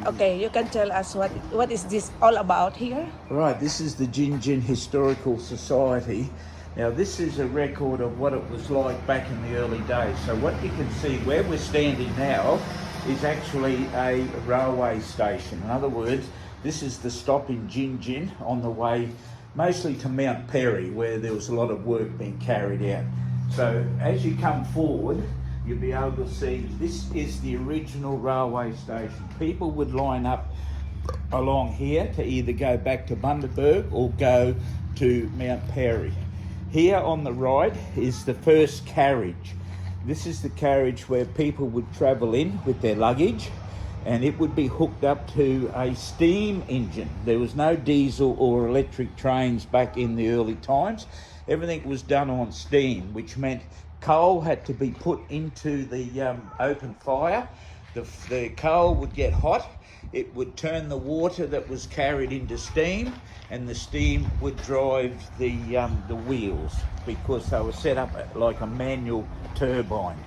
Okay, you can tell us what is this all about here? Right, this is the Gin Historical Society. Now this is a record of what it was like back in the early days. So what you can see where we're standing now is actually a railway station. In other words, this is the stop in Gin on the way mostly to Mount Perry, where there was a lot of work being carried out. So as you come forward, you'll be able to see this is the original railway station. People would line up along here to either go back to Bundaberg or go to Mount Perry. Here on the right is the first carriage. This is the carriage where people would travel in with their luggage, and it would be hooked up to a steam engine. There was no diesel or electric trains back in the early times. Everything was done on steam, which meant coal had to be put into the open fire. The coal would get hot. It would turn the water that was carried into steam, and the steam would drive the wheels, because they were set up like a manual turbine.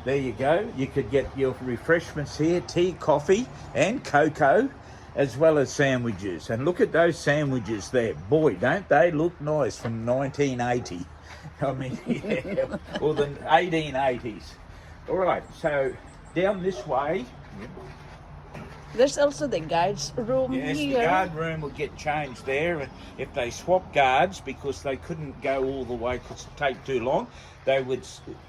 There you go. You could get your refreshments here, tea, coffee and cocoa, as well as sandwiches. And look at those sandwiches there. Boy, don't they look nice, from 1980. I mean, yeah, or the 1880s. All right, so down this way. There's also the guards room yes, here. The guard room will get changed there, and if they swap guards because they couldn't go all the way because it take too long, they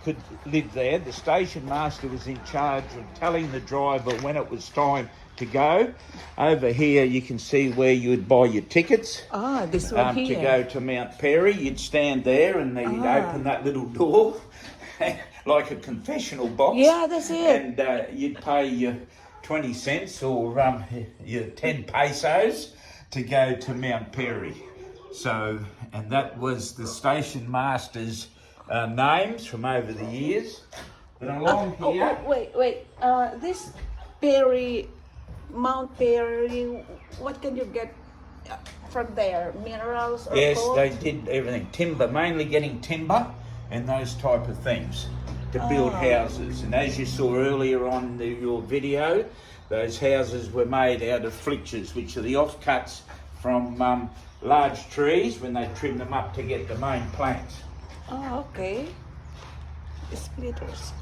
could live there. The station master was in charge of telling the driver when it was time to go. Over here you can see where you would buy your tickets. Ah, this one here. To go to Mount Perry. You'd stand there and they'd open that little door like a confessional box. Yeah, that's it. And you'd pay your 20 cents or your 10 pesos to go to Mount Perry. So, and that was the station master's names from over the years. And along here... Wait. This Perry, Mount Perry, what can you get from there? Minerals or yes, gold? they did everything. Timber, mainly getting timber and those type of things to build houses. And as you saw earlier on your video, those houses were made out of flitches, which are the offcuts from large trees when they trim them up to get the main plants. Oh, okay. Splitters.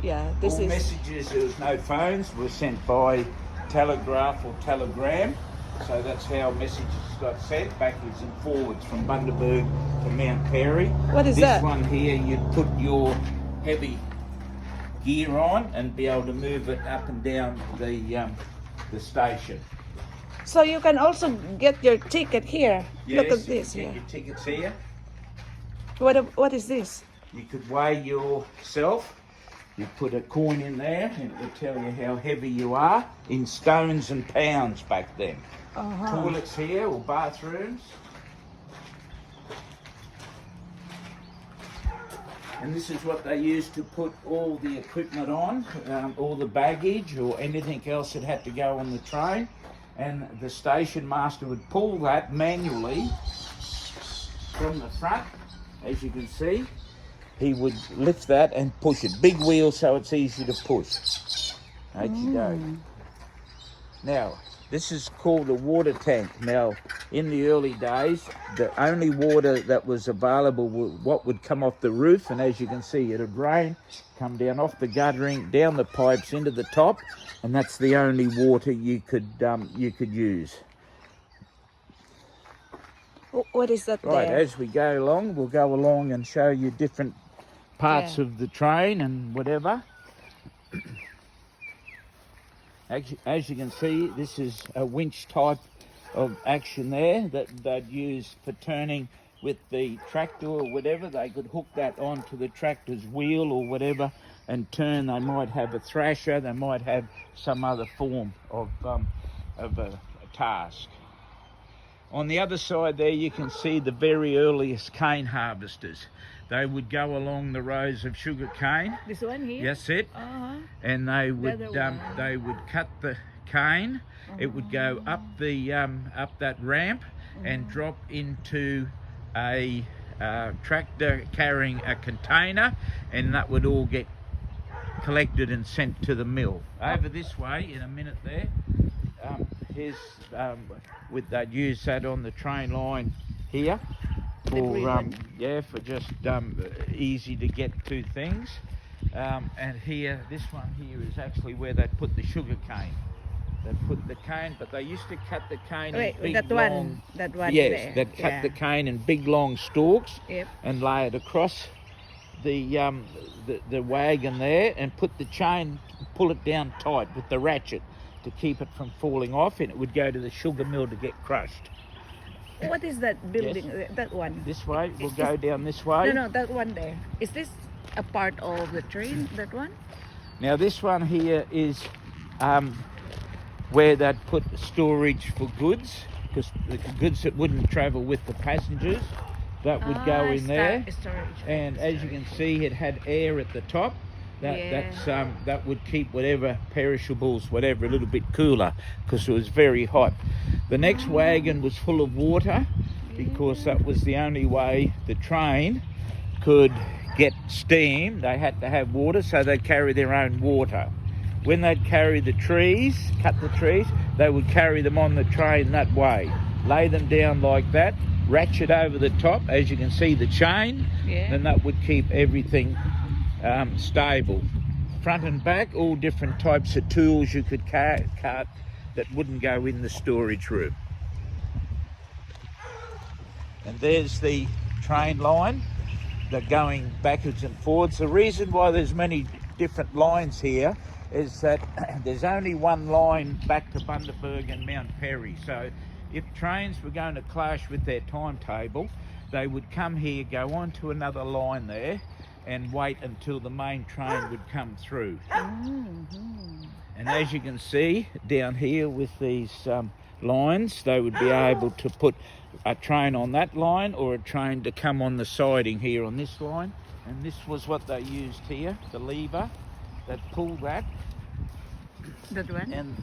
Yeah, this All is... messages, there was no phones, were sent by telegraph or telegram. So that's how messages got sent backwards and forwards from Bundaberg to Mount Perry. What is that? This one here, you'd put your heavy gear on and be able to move it up and down the station. So you can also get your ticket here. Yes, Look at this. you can get your tickets here. What is this? You could weigh yourself. You put a coin in there and it will tell you how heavy you are in stones and pounds back then. Toilets here or bathrooms. And this is what they used to put all the equipment on, all the baggage or anything else that had to go on the train. And the station master would pull that manually from the front, as you can see. He would lift that and push it. Big wheel, so it's easy to push. Out you go. Now, this is called a water tank. Now, in the early days, the only water that was available was what would come off the roof, and as you can see, it'd rain, come down off the guttering, down the pipes into the top, and that's the only water you could use. What is that Right, there? as we go along, we'll go along and show you different parts of the train and whatever. As you can see, this is a winch type of action there that they'd use for turning with the tractor or whatever. They could hook that onto the tractor's wheel or whatever and turn. They might have a thrasher, they might have some other form of a task. On the other side there, you can see the very earliest cane harvesters. They would go along the rows of sugar cane. This one here? Yes, it. And they would cut the cane. It would go up the up that ramp and drop into a tractor carrying a container, and that would all get collected and sent to the mill. Over this way, in a minute there, here's they'd use that on the train line here for just easy to get to things. And here, this one here is actually where they put the sugar cane. They put the cane, but they used to cut the cane in big that long... that one Yes, there. they'd cut the cane in big long stalks and lay it across the wagon there and put the chain, pull it down tight with the ratchet to keep it from falling off, and it would go to the sugar mill to get crushed. What is that building? Yes. That one? This way, we'll go down this way. No, that one there. Is this a part of the train, that one? Now this one here is where they'd put storage for goods, because the goods that wouldn't travel with the passengers, that would go in there. Storage. And as you can see, it had air at the top. That would keep whatever perishables, whatever, a little bit cooler, because it was very hot. The next wagon was full of water, because that was the only way the train could get steam. They had to have water, so they'd carry their own water. When they'd carry the trees, cut the trees, they would carry them on the train that way, lay them down like that, ratchet over the top, as you can see the chain, and that would keep everything stable. Front and back, all different types of tools you could cut that wouldn't go in the storage room. And there's the train line. They're going backwards and forwards. The reason why there's many different lines here is that there's only one line back to Bundaberg and Mount Perry. So if trains were going to clash with their timetable, they would come here, go on to another line there, and wait until the main train would come through. And as you can see down here with these lines, they would be able to put a train on that line or a train to come on the siding here on this line. And this was what they used here, the lever that pulled that. That one? And